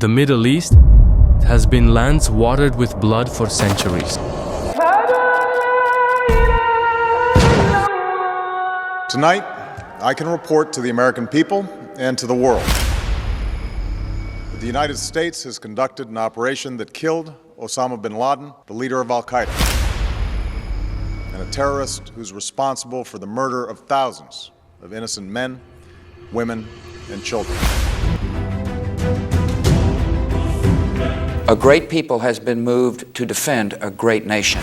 The Middle East has been lands watered with blood for centuries. Tonight, I can report to the American people and to the world that the United States has conducted an operation that killed Osama bin Laden, the leader of al-qaeda, and a terrorist who's responsible for the murder of thousands of innocent men, women, and children. A great people has been moved to defend a great nation.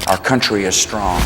Our country is strong.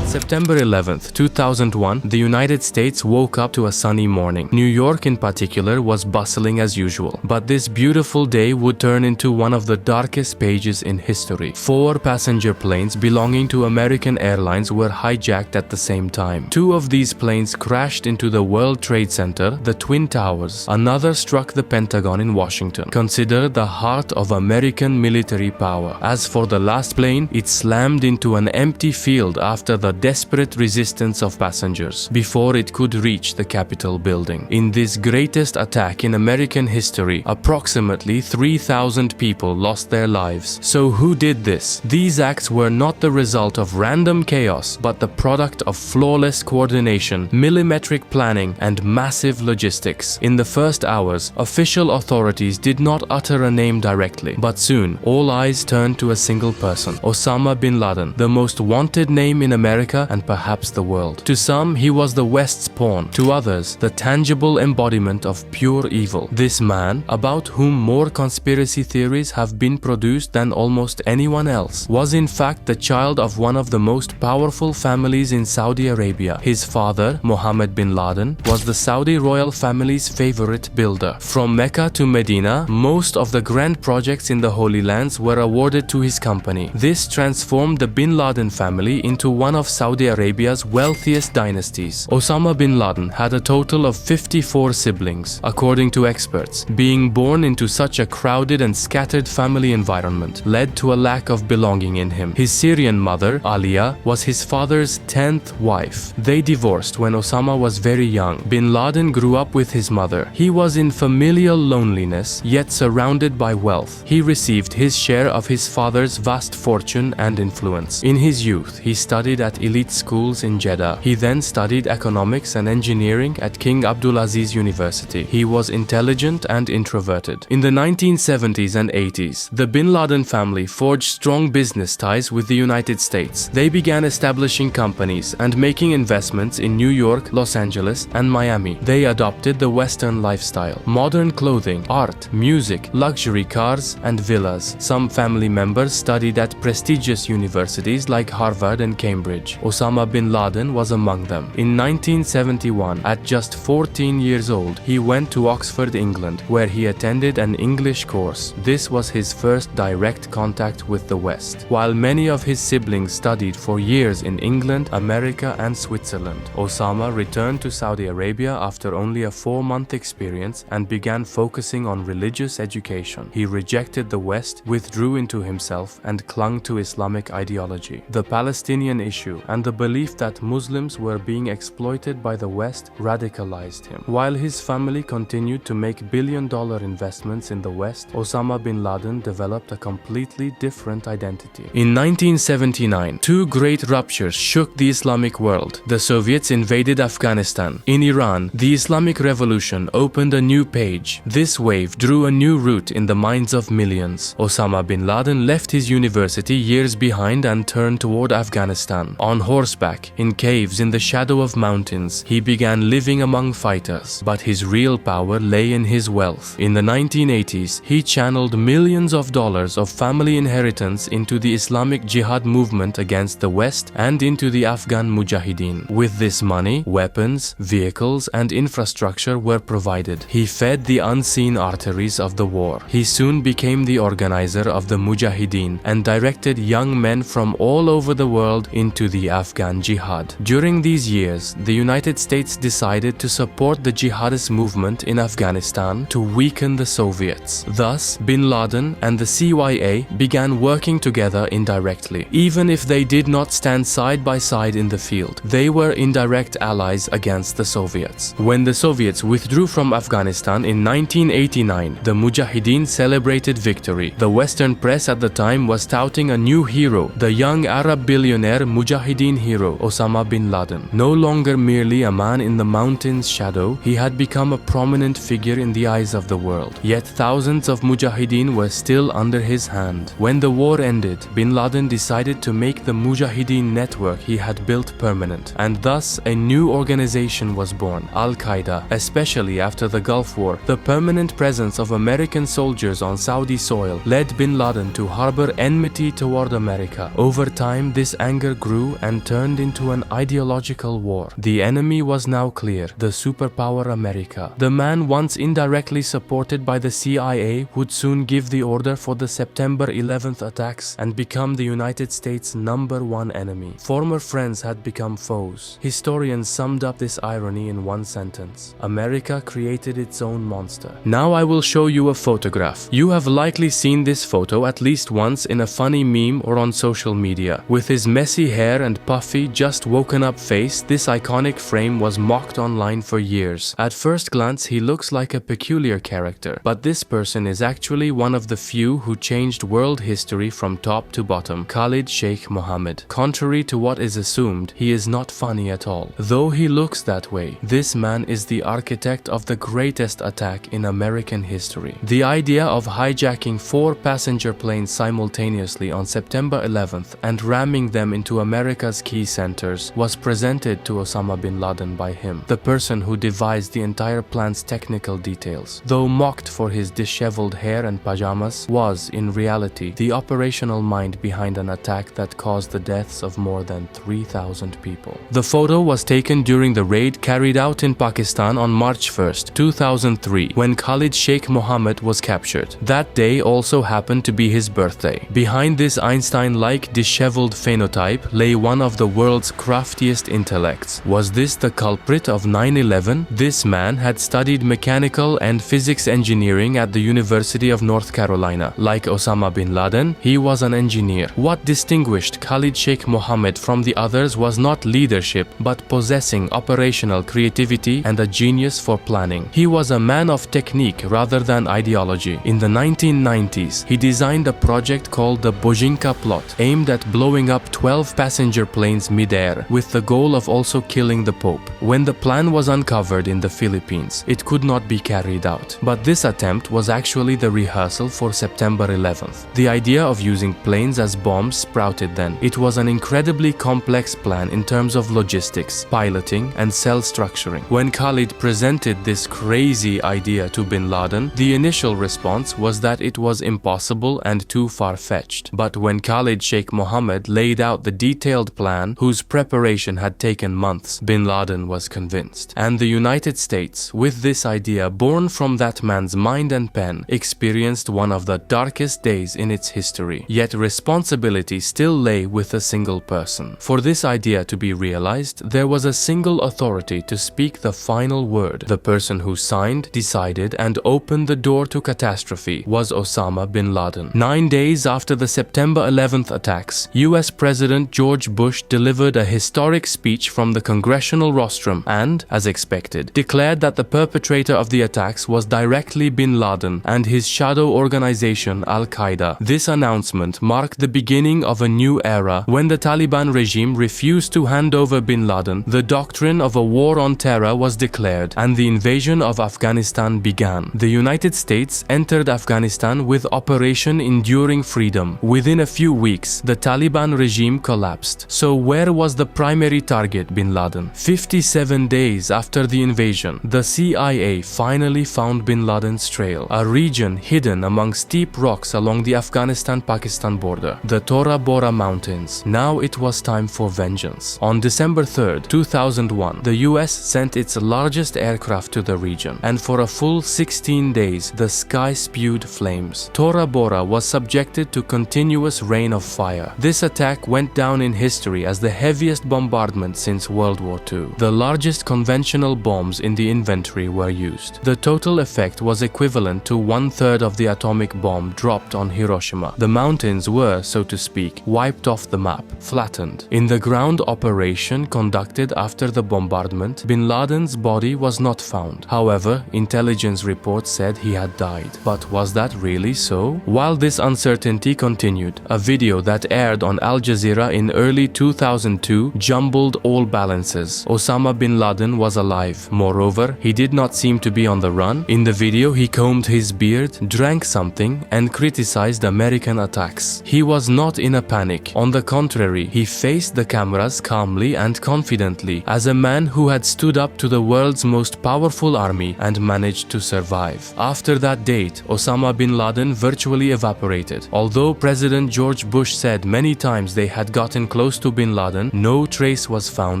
September 11th, 2001, the United States woke up to a sunny morning. New York in particular was bustling as usual. But this beautiful day would turn into one of the darkest pages in history. 4 passenger planes belonging to American Airlines were hijacked at the same time. 2 of these planes crashed into the World Trade Center, the Twin Towers. Another struck the Pentagon in Washington, considered the heart of American military power. As for the last plane, it slammed into an empty field after the desperate resistance of passengers before it could reach the Capitol building. In this greatest attack in American history, approximately 3,000 people lost their lives. So who did this? These acts were not the result of random chaos, but the product of flawless coordination, millimetric planning, and massive logistics. In the first hours, official authorities did not utter a name directly, but soon all eyes turned to a single person, Osama bin Laden, the most wanted name in America and perhaps the world. To some, he was the West's pawn. To others, the tangible embodiment of pure evil. This man, about whom more conspiracy theories have been produced than almost anyone else, was in fact the child of one of the most powerful families in Saudi Arabia. His father, Mohammed bin Laden, was the Saudi royal family's favorite builder. From Mecca to Medina, most of the grand projects in the Holy Lands were awarded to his company. This transformed the bin Laden family into one of Saudi Arabia's wealthiest dynasties. Osama bin Laden had a total of 54 siblings, according to experts. Being born into such a crowded and scattered family environment led to a lack of belonging in him. His Syrian mother, Alia, was his father's 10th wife. They divorced when Osama was very young. Bin Laden grew up with his mother. He was in familial loneliness, yet surrounded by wealth. He received his share of his father's vast fortune and influence. In his youth, he studied at elite schools in Jeddah. He then studied economics and engineering at King Abdulaziz University. He was intelligent and introverted. In the 1970s and 80s, the bin Laden family forged strong business ties with the United States. They began establishing companies and making investments in New York, Los Angeles, and Miami. They adopted the Western lifestyle: modern clothing, art, music, luxury cars, and villas. Some family members studied at prestigious universities like Harvard and Cambridge. Osama bin Laden was among them. In 1971, at just 14 years old, he went to Oxford, England, where he attended an English course. This was his first direct contact with the West. While many of his siblings studied for years in England, America, and Switzerland, Osama returned to Saudi Arabia after only a 4-month experience and began focusing on religious education. He rejected the West, withdrew into himself, and clung to Islamic ideology. The Palestinian issue and the belief that Muslims were being exploited by the West radicalized him. While his family continued to make billion-dollar investments in the West, Osama bin Laden developed a completely different identity. In 1979, 2 great ruptures shook the Islamic world. The Soviets invaded Afghanistan. In Iran, the Islamic Revolution opened a new page. This wave drew a new root in the minds of millions. Osama bin Laden left his university years behind and turned toward Afghanistan. On horseback, in caves in the shadow of mountains, he began living among fighters. But his real power lay in his wealth. In the 1980s, he channeled millions of dollars of family inheritance into the Islamic Jihad movement against the West and into the Afghan Mujahideen. With this money, weapons, vehicles, and infrastructure were provided. He fed the unseen arteries of the war. He soon became the organizer of the Mujahideen and directed young men from all over the world into the the Afghan Jihad. During these years, the United States decided to support the jihadist movement in Afghanistan to weaken the Soviets. Thus, bin Laden and the CIA began working together indirectly. Even if they did not stand side by side in the field, they were indirect allies against the Soviets. When the Soviets withdrew from Afghanistan in 1989, the Mujahideen celebrated victory. The Western press at the time was touting a new hero, the young Arab billionaire Mujahideen hero Osama bin Laden. No longer merely a man in the mountain's shadow, he had become a prominent figure in the eyes of the world. Yet thousands of Mujahideen were still under his hand. When the war ended, bin Laden decided to make the Mujahideen network he had built permanent, and thus a new organization was born, al-qaeda. Especially after the Gulf War, the permanent presence of American soldiers on Saudi soil led bin Laden to harbor enmity toward America. Over time, this anger grew and turned into an ideological war. The enemy was now clear, the superpower America. The man once indirectly supported by the CIA would soon give the order for the September 11th attacks and become the United States' #1 enemy. Former friends had become foes. Historians summed up this irony in one sentence: America created its own monster. Now I will show you a photograph. You have likely seen this photo at least once in a funny meme or on social media. With his messy hair and puffy, just woken up face, this iconic frame was mocked online for years. At first glance, he looks like a peculiar character, but this person is actually one of the few who changed world history from top to bottom, Khalid Sheikh Mohammed. Contrary to what is assumed, he is not funny at all. Though he looks that way, this man is the architect of the greatest attack in American history. The idea of hijacking 4 passenger planes simultaneously on September 11th and ramming them into America's key centers was presented to Osama bin Laden by him, the person who devised the entire plan's technical details. Though mocked for his disheveled hair and pajamas, was, in reality, the operational mind behind an attack that caused the deaths of more than 3,000 people. The photo was taken during the raid carried out in Pakistan on March 1st, 2003, when Khalid Sheikh Mohammed was captured. That day also happened to be his birthday. Behind this Einstein-like disheveled phenotype lay one of the world's craftiest intellects. Was this the culprit of 9/11? This man had studied mechanical and physics engineering at the University of North Carolina. Like Osama bin Laden, he was an engineer. What distinguished Khalid Sheikh Mohammed from the others was not leadership, but possessing operational creativity and a genius for planning. He was a man of technique rather than ideology. In the 1990s, he designed a project called the Bojinka plot, aimed at blowing up 12 passenger planes mid-air, with the goal of also killing the Pope. When the plan was uncovered in the Philippines, it could not be carried out. But this attempt was actually the rehearsal for September 11th. The idea of using planes as bombs sprouted then. It was an incredibly complex plan in terms of logistics, piloting, and cell structuring. When Khalid presented this crazy idea to bin Laden, the initial response was that it was impossible and too far-fetched. But when Khalid Sheikh Mohammed laid out the detailed plan, whose preparation had taken months, bin Laden was convinced. And the United States, with this idea born from that man's mind and pen, experienced one of the darkest days in its history. Yet responsibility still lay with a single person. For this idea to be realized, there was a single authority to speak the final word. The person who signed, decided, and opened the door to catastrophe was Osama bin Laden. 9 days after the September 11th attacks, US President George Bush delivered a historic speech from the congressional rostrum and, as expected, declared that the perpetrator of the attacks was directly bin Laden and his shadow organization al-Qaeda. This announcement marked the beginning of a new era. When the Taliban regime refused to hand over bin Laden, the doctrine of a war on terror was declared and the invasion of Afghanistan began. The United States entered Afghanistan with Operation Enduring Freedom. Within a few weeks, the Taliban regime collapsed. So where was the primary target, bin Laden? 57 days after the invasion, the CIA finally found bin Laden's trail, a region hidden among steep rocks along the Afghanistan-Pakistan border, the Tora Bora Mountains. Now it was time for vengeance. On December 3rd, 2001, the US sent its largest aircraft to the region, and for a full 16 days, the sky spewed flames. Tora Bora was subjected to continuous rain of fire. This attack went down in history history as the heaviest bombardment since World War II. The largest conventional bombs in the inventory were used. The total effect was equivalent to 1/3 of the atomic bomb dropped on Hiroshima. The mountains were, so to speak, wiped off the map, flattened. In the ground operation conducted after the bombardment, bin Laden's body was not found. However, intelligence reports said he had died. But was that really so? While this uncertainty continued, a video that aired on Al Jazeera in early 2002 jumbled all balances. Osama bin Laden was alive. Moreover, he did not seem to be on the run. In the video, he combed his beard, drank something, and criticized American attacks. He was not in a panic. On the contrary, he faced the cameras calmly and confidently, as a man who had stood up to the world's most powerful army and managed to survive. After that date, Osama bin Laden virtually evaporated. Although President George Bush said many times they had gotten close to bin Laden, no trace was found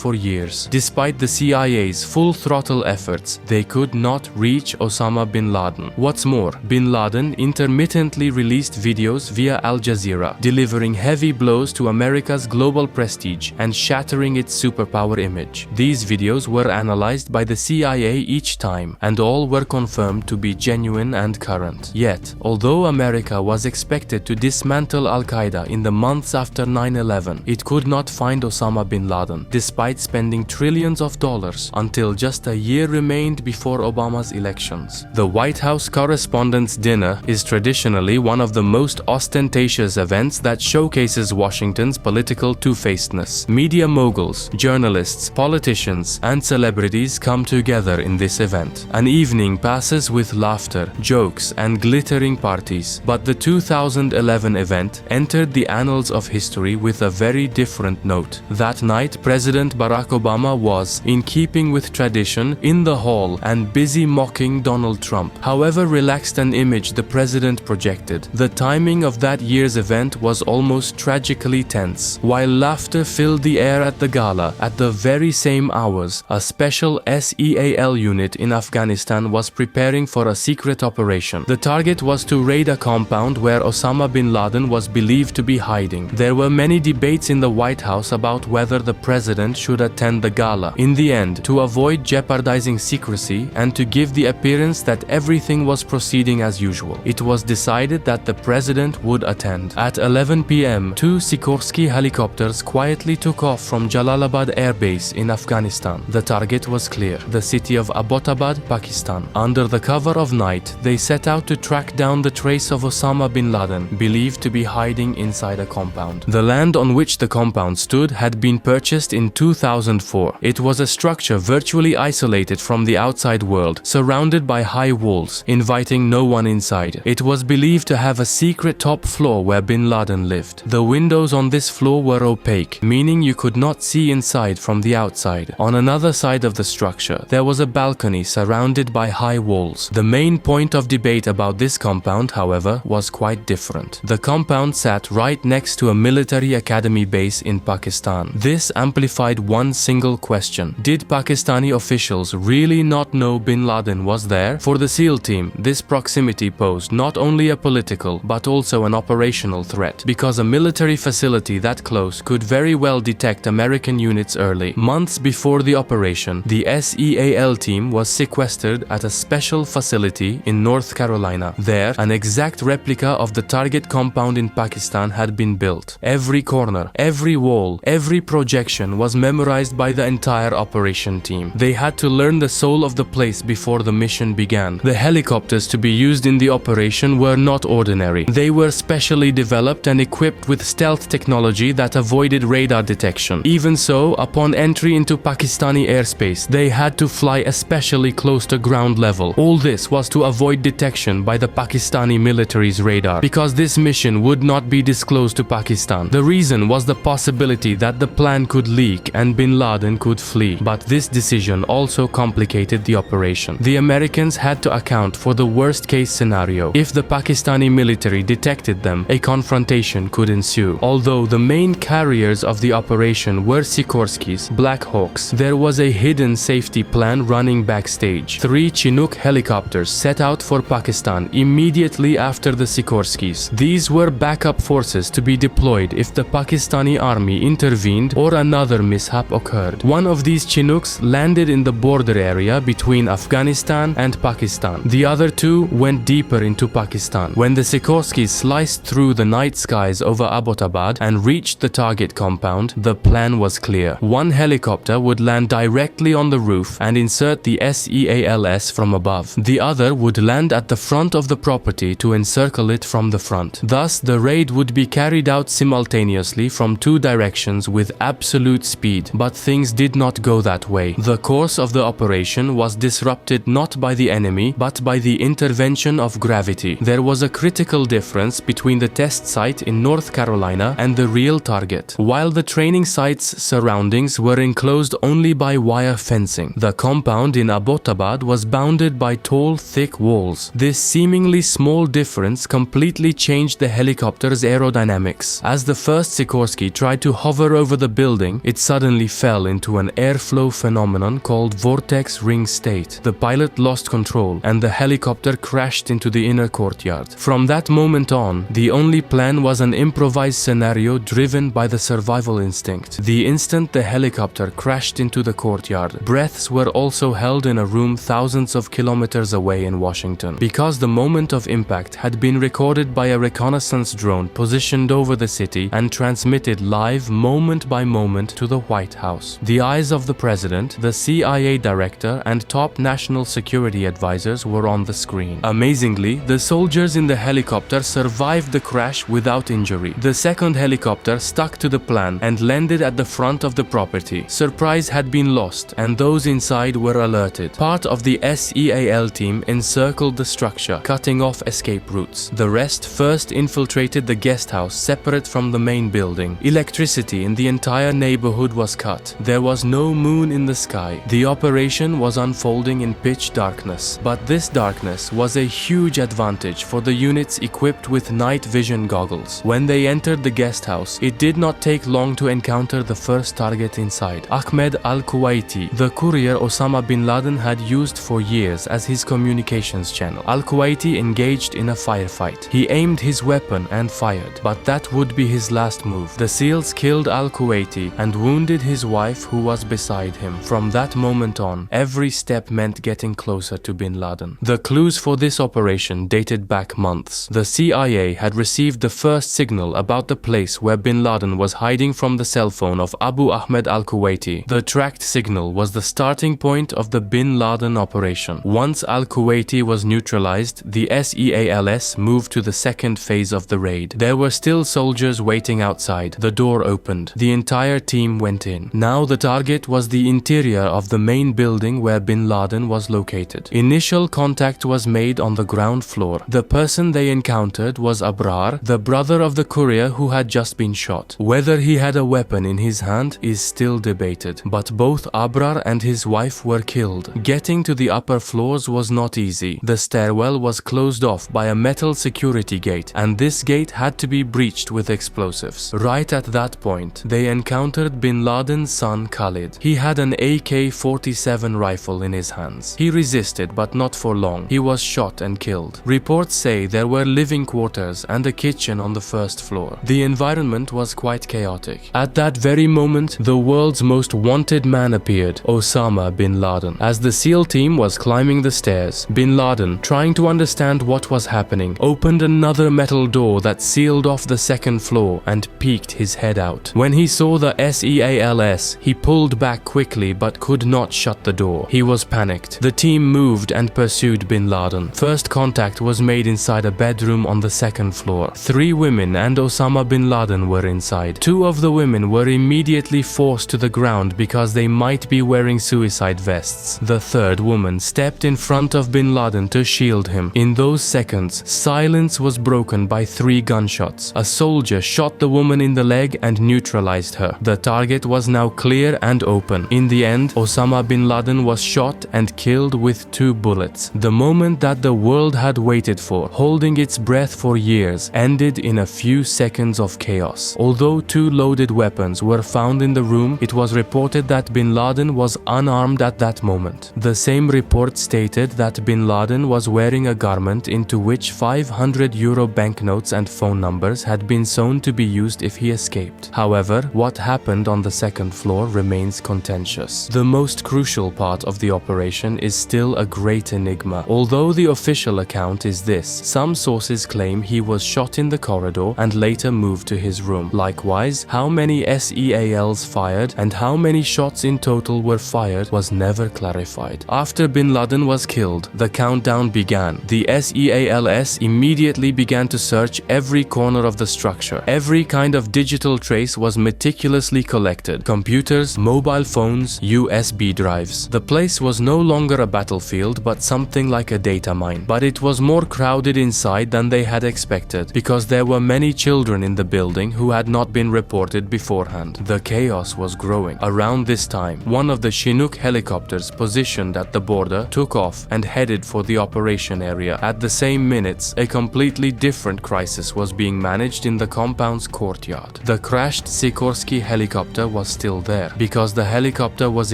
for years. Despite the CIA's full-throttle efforts, they could not reach Osama bin Laden. What's more, bin Laden intermittently released videos via Al Jazeera, delivering heavy blows to America's global prestige and shattering its superpower image. These videos were analyzed by the CIA each time, and all were confirmed to be genuine and current. Yet, although America was expected to dismantle al-qaeda in the months after 9/11, it could not find Osama bin Laden, despite spending trillions of dollars, until just a year remained before Obama's elections. The White House Correspondents' Dinner is traditionally one of the most ostentatious events that showcases Washington's political two-facedness. Media moguls, journalists, politicians, and celebrities come together in this event. An evening passes with laughter, jokes, and glittering parties. But the 2011 event entered the annals of history with a very different note. That night, President Barack Obama was, in keeping with tradition, in the hall and busy mocking Donald Trump. However relaxed an image the president projected, the timing of that year's event was almost tragically tense. While laughter filled the air at the gala, at the very same hours, a special SEAL unit in Afghanistan was preparing for a secret operation. The target was to raid a compound where Osama bin Laden was believed to be hiding. There were many debates in the White House about whether the president should attend the gala. In the end, to avoid jeopardizing secrecy and to give the appearance that everything was proceeding as usual, it was decided that the president would attend. At 11 p.m., 2 Sikorsky helicopters quietly took off from Jalalabad Air Base in Afghanistan. The target was clear: the city of Abbottabad, Pakistan. Under the cover of night, they set out to track down the trace of Osama bin Laden, believed to be hiding inside a compound. The land on which the compound stood had been purchased in 2004. It was a structure virtually isolated from the outside world, surrounded by high walls, inviting no one inside. It was believed to have a secret top floor where bin Laden lived. The windows on this floor were opaque, meaning you could not see inside from the outside. On another side of the structure, there was a balcony surrounded by high walls. The main point of debate about this compound, however, was quite different. The compound sat right next to a military academy base in Pakistan. This amplified one single question: did Pakistani officials really not know bin Laden was there? For the SEAL team, this proximity posed not only a political but also an operational threat, because a military facility that close could very well detect American units early. Months before the operation, the SEAL team was sequestered at a special facility in North Carolina. There, an exact replica of the target compound in Pakistan had been built. Every corner, every wall, every projection was memorized by the entire operation team. They had to learn the soul of the place before the mission began. The helicopters to be used in the operation were not ordinary. They were specially developed and equipped with stealth technology that avoided radar detection. Even so, upon entry into Pakistani airspace, they had to fly especially close to ground level. All this was to avoid detection by the Pakistani military's radar, because this mission would not be disclosed to Pakistan. The reason was the possibility that the plan could leak and bin Laden could flee. But this decision also complicated the operation. The Americans had to account for the worst-case scenario. If the Pakistani military detected them, a confrontation could ensue. Although the main carriers of the operation were Sikorskys, Black Hawks, there was a hidden safety plan running backstage. 3 Chinook helicopters set out for Pakistan immediately after the Sikorskys. These were backup forces to be deployed if the Pakistani Pakistani army intervened or another mishap occurred. One of these Chinooks landed in the border area between Afghanistan and Pakistan. The other two went deeper into Pakistan. When the Sikorskys sliced through the night skies over Abbottabad and reached the target compound, the plan was clear. One helicopter would land directly on the roof and insert the SEALS from above. The other would land at the front of the property to encircle it from the front. Thus, the raid would be carried out simultaneously from two directions with absolute speed. But things did not go that way. The course of the operation was disrupted not by the enemy, but by the intervention of gravity. There was a critical difference between the test site in North Carolina and the real target. While the training site's surroundings were enclosed only by wire fencing, the compound in Abbottabad was bounded by tall, thick walls. This seemingly small difference completely changed the helicopter's aerodynamics. As the first Sikorsky tried to hover over the building, it suddenly fell into an airflow phenomenon called vortex ring state. The pilot lost control and the helicopter crashed into the inner courtyard. From that moment on, the only plan was an improvised scenario driven by the survival instinct. The instant the helicopter crashed into the courtyard, breaths were also held in a room thousands of kilometers away in Washington. Because the moment of impact had been recorded by a reconnaissance drone positioned over the city and transmitted live moment by moment to the White House. The eyes of the president, the CIA director, and top national security advisors were on the screen. Amazingly, the soldiers in the helicopter survived the crash without injury. The second helicopter stuck to the plan and landed at the front of the property. Surprise had been lost, and those inside were alerted. Part of the SEAL team encircled the structure, cutting off escape routes. The rest first infiltrated the guest house separate from the main building. Electricity in the entire neighborhood was cut. There was no moon in the sky. The operation was unfolding in pitch darkness. But this darkness was a huge advantage for the units equipped with night vision goggles. When they entered the guest house, it did not take long to encounter the first target inside. Ahmed al-Kuwaiti, the courier Osama bin Laden had used for years as his communications channel. Al-Kuwaiti engaged in a firefight. He aimed his weapon and fired, but that would be his last move. The SEALs killed al-Kuwaiti and wounded his wife, who was beside him. From that moment on, every step meant getting closer to bin Laden. The clues for this operation dated back months. The CIA had received the first signal about the place where bin Laden was hiding from the cell phone of Abu Ahmed al-Kuwaiti. The tracked signal was the starting point of the bin Laden operation. Once al-Kuwaiti was neutralized, the SEALS moved to the second phase of the raid. There were still soldiers waiting outside. The door opened. The entire team went in. Now the target was the interior of the main building where bin Laden was located. Initial contact was made on the ground floor. The person they encountered was Abrar, the brother of the courier who had just been shot. Whether he had a weapon in his hand is still debated, but both Abrar and his wife were killed. Getting to the upper floors was not easy. The stairwell was closed off by a metal security gate, and this gate had to be breached with explosives. Right at that point, they encountered bin Laden's son Khalid. He had an AK-47 rifle in his hands. He resisted, but not for long. He was shot and killed. Reports say there were living quarters and a kitchen on the first floor. The environment was quite chaotic. At that very moment, the world's most wanted man appeared, Osama bin Laden. As the SEAL team was climbing the stairs, bin Laden, trying to understand what was happening, opened another metal door that sealed off the second floor and peeked his head out. When he saw the SEALS, he pulled back quickly but could not shut the door. He was panicked. The team moved and pursued bin Laden. First contact was made inside a bedroom on the second floor. 3 women and Osama bin Laden were inside. 2 of the women were immediately forced to the ground because they might be wearing suicide vests. The third woman stepped in front of bin Laden to shield him. In those seconds, silence was broken by 3 gunshots. A soldier shot the woman in the leg and neutralized her. The target was now clear and open. In the end, Osama bin Laden was shot and killed with 2 bullets. The moment that the world had waited for, holding its breath for years, ended in a few seconds of chaos. Although 2 loaded weapons were found in the room, it was reported that bin Laden was unarmed at that moment. The same report stated that bin Laden was wearing a garment into which €500 banknotes and phone numbers had been sewn to be used if he escaped. However, what happened on the second floor remains contentious. The most crucial part of the operation is still a great enigma. Although the official account is this, some sources claim he was shot in the corridor and later moved to his room. Likewise, how many SEALs fired and how many shots in total were fired was never clarified. After bin Laden was killed, the countdown began. The SEALs immediately began to search every corner of the structure. Every kind of digital trace was meticulously collected. Computers, mobile phones, USB drives. The place was no longer a battlefield but something like a data mine. But it was more crowded inside than they had expected because there were many children in the building who had not been reported beforehand. The chaos was growing. Around this time, one of the Chinook helicopters positioned at the border took off and headed for the operation area. At the same minutes, a completely different crisis was being managed in the compound's courtyard. The crashed Sikorsky helicopter was still there. Because the helicopter was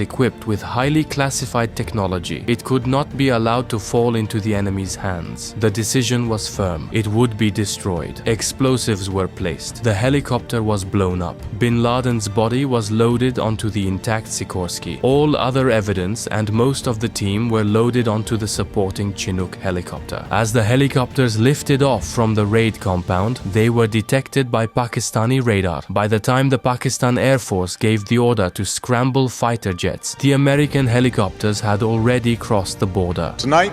equipped with highly classified technology, it could not be allowed to fall into the enemy's hands. The decision was firm. It would be destroyed. Explosives were placed. The helicopter was blown up. Bin Laden's body was loaded onto the intact Sikorsky. All other evidence and most of the team were loaded onto the supporting Chinook helicopter. As the helicopters lifted off from the raid compound, they were detected by Pakistani radar. By the time the Pakistan Air Force gave the order to scramble fighter jets, the American helicopters had already crossed the border. Tonight,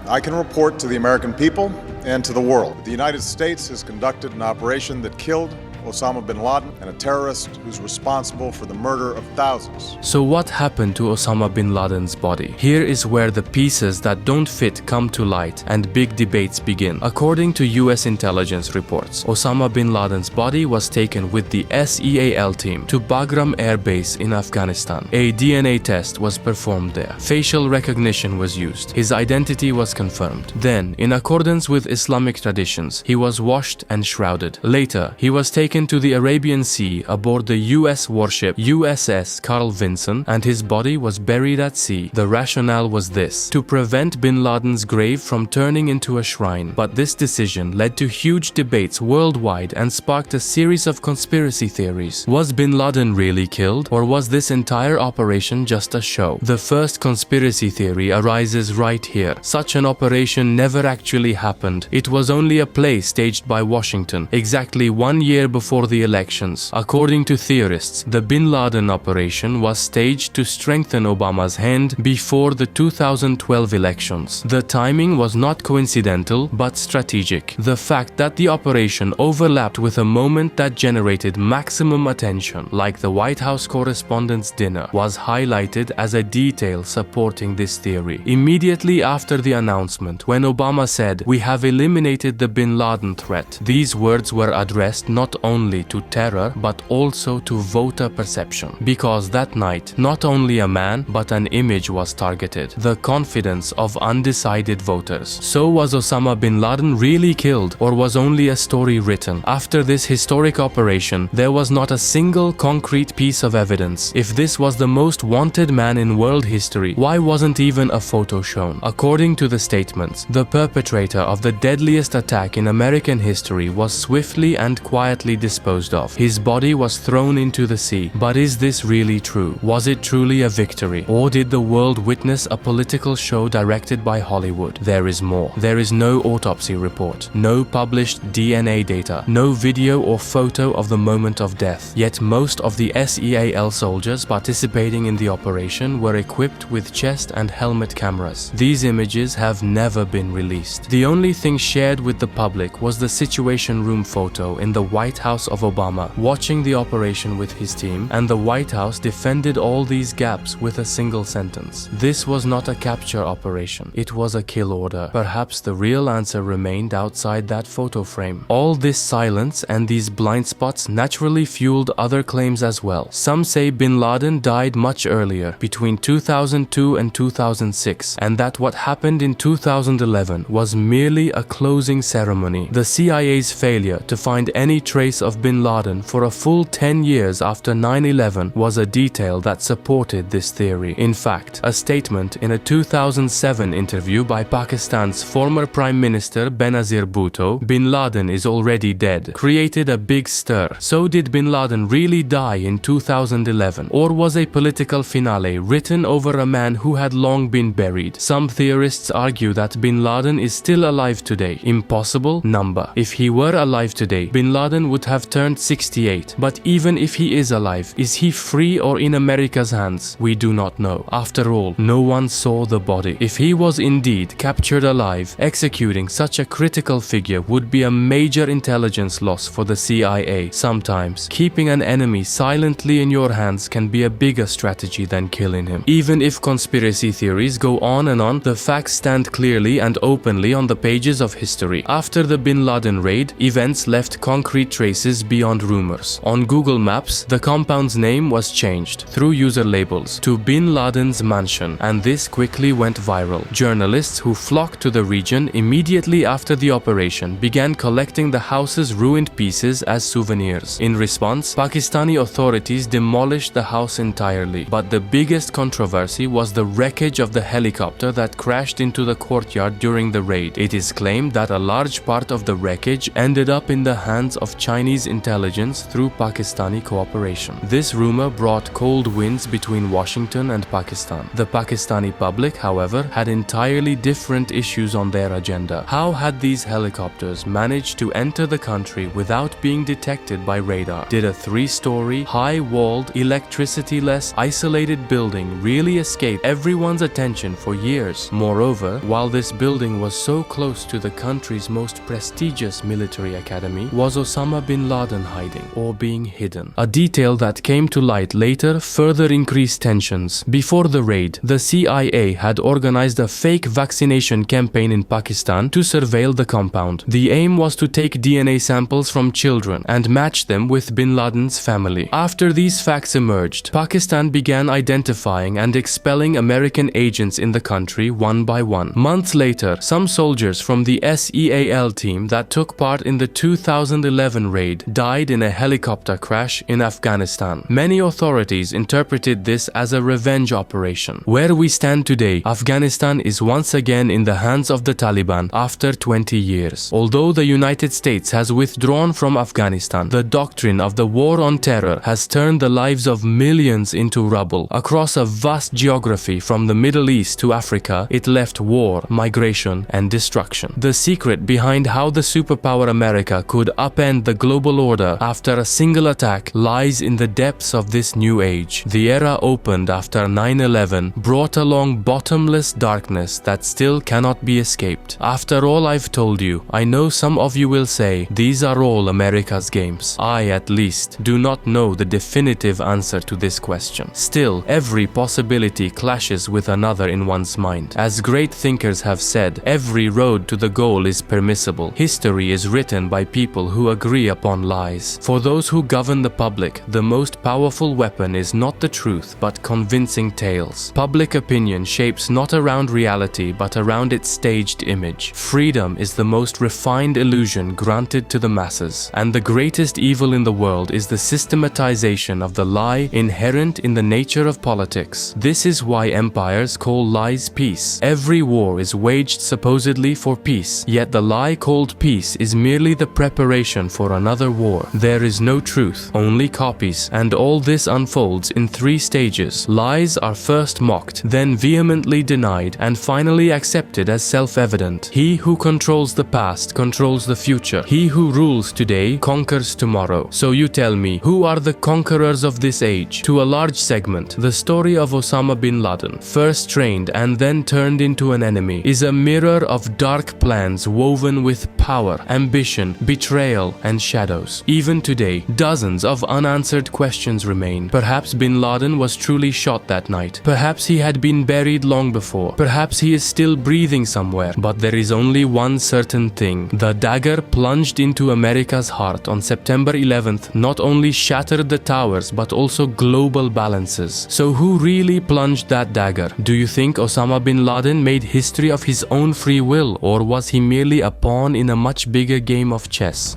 I can report to the American people and to the world that the United States has conducted an operation that killed Osama bin Laden, and a terrorist who's responsible for the murder of thousands. So what happened to Osama bin Laden's body? Here is where the pieces that don't fit come to light and big debates begin. According to US intelligence reports, Osama bin Laden's body was taken with the SEAL team to Bagram Air Base in Afghanistan. A DNA test was performed there. Facial recognition was used. His identity was confirmed. Then, in accordance with Islamic traditions, he was washed and shrouded. Later, he was taken to the Arabian Sea aboard the US warship USS Carl Vinson, and his body was buried at sea. The rationale was this: to prevent bin Laden's grave from turning into a shrine. But this decision led to huge debates worldwide and sparked a series of conspiracy theories. Was bin Laden really killed, or was this entire operation just a show? The first conspiracy theory arises right here. Such an operation never actually happened. It was only a play staged by Washington, exactly 1 year before the elections. According to theorists, the bin Laden operation was staged to strengthen Obama's hand before the 2012 elections. The timing was not coincidental, but strategic. The fact that the operation overlapped with a moment that generated maximum attention, like the White House correspondents' dinner, was highlighted as a detail supporting this theory. Immediately after the announcement, when Obama said, "We have eliminated the bin Laden threat," these words were addressed not only to terror but also to voter perception. Because that night, not only a man but an image was targeted: the confidence of undecided voters. So was Osama bin Laden really killed, or was only a story written? After this historic operation, there was not a single concrete piece of evidence. If this was the most wanted man in world history, why wasn't even a photo shown? According to the statements, the perpetrator of the deadliest attack in American history was swiftly and quietly disposed of. His body was thrown into the sea. But is this really true? Was it truly a victory? Or did the world witness a political show directed by Hollywood? There is more. There is no autopsy report, no published DNA data, no video or photo of the moment of death. Yet most of the SEAL soldiers participating in the operation were equipped with chest and helmet cameras. These images have never been released. The only thing shared with the public was the Situation Room photo in the White House of Obama, watching the operation with his team, and the White House defended all these gaps with a single sentence: "This was not a capture operation, it was a kill order." Perhaps the real answer remained outside that photo frame. All this silence and these blind spots naturally fueled other claims as well. Some say bin Laden died much earlier, between 2002 and 2006, and that what happened in 2011 was merely a closing ceremony. The CIA's failure to find any trace case of bin Laden for a full 10 years after 9/11 was a detail that supported this theory. In fact, a statement in a 2007 interview by Pakistan's former Prime Minister Benazir Bhutto, "Bin Laden is already dead," created a big stir. So did bin Laden really die in 2011? Or was a political finale written over a man who had long been buried? Some theorists argue that bin Laden is still alive today. Impossible number. If he were alive today, bin Laden would have turned 68. But even if he is alive, is he free or in America's hands? We do not know. After all, no one saw the body. If he was indeed captured alive, executing such a critical figure would be a major intelligence loss for the CIA. Sometimes, keeping an enemy silently in your hands can be a bigger strategy than killing him. Even if conspiracy theories go on and on, the facts stand clearly and openly on the pages of history. After the bin Laden raid, events left concrete traces beyond rumors. On Google Maps, the compound's name was changed, through user labels, to Bin Laden's mansion, and this quickly went viral. Journalists who flocked to the region immediately after the operation began collecting the house's ruined pieces as souvenirs. In response, Pakistani authorities demolished the house entirely. But the biggest controversy was the wreckage of the helicopter that crashed into the courtyard during the raid. It is claimed that a large part of the wreckage ended up in the hands of Chinese intelligence through Pakistani cooperation. This rumor brought cold winds between Washington and Pakistan. The Pakistani public, however, had entirely different issues on their agenda. How had these helicopters managed to enter the country without being detected by radar? Did a three-story, high-walled, electricity-less, isolated building really escape everyone's attention for years? Moreover, while this building was so close to the country's most prestigious military academy, was Osama bin Laden hiding or being hidden? A detail that came to light later further increased tensions. Before the raid, the CIA had organized a fake vaccination campaign in Pakistan to surveil the compound. The aim was to take DNA samples from children and match them with bin Laden's family. After these facts emerged, Pakistan began identifying and expelling American agents in the country one by one. Months later, some soldiers from the SEAL team that took part in the 2011 raid died in a helicopter crash in Afghanistan. Many authorities interpreted this as a revenge operation. Where we stand today, Afghanistan is once again in the hands of the Taliban after 20 years. Although the United States has withdrawn from Afghanistan, the doctrine of the war on terror has turned the lives of millions into rubble. Across a vast geography from the Middle East to Africa, it left war, migration, and destruction. The secret behind how the superpower America could upend the global order after a single attack lies in the depths of this new age. The era opened after 9/11 brought along bottomless darkness that still cannot be escaped. After all I've told you, I know some of you will say, these are all America's games. I, at least, do not know the definitive answer to this question. Still, every possibility clashes with another in one's mind. As great thinkers have said, every road to the goal is permissible. History is written by people who agree upon lies. For those who govern the public, the most powerful weapon is not the truth, but convincing tales. Public opinion shapes not around reality, but around its staged image. Freedom is the most refined illusion granted to the masses. And the greatest evil in the world is the systematization of the lie inherent in the nature of politics. This is why empires call lies peace. Every war is waged supposedly for peace, yet the lie called peace is merely the preparation for another war. There is no truth, only copies, and all this unfolds in three stages. Lies are first mocked, then vehemently denied, and finally accepted as self-evident. He who controls the past controls the future. He who rules today conquers tomorrow. So you tell me, who are the conquerors of this age? To a large segment, the story of Osama bin Laden, first trained and then turned into an enemy, is a mirror of dark plans woven with power, ambition, betrayal, and shadows. Even today, dozens of unanswered questions remain. Perhaps bin Laden was truly shot that night. Perhaps he had been buried long before. Perhaps he is still breathing somewhere. But there is only one certain thing. The dagger plunged into America's heart on September 11th not only shattered the towers but also global balances. So who really plunged that dagger? Do you think Osama bin Laden made history of his own free will, or was he merely a pawn in a much bigger game of chess?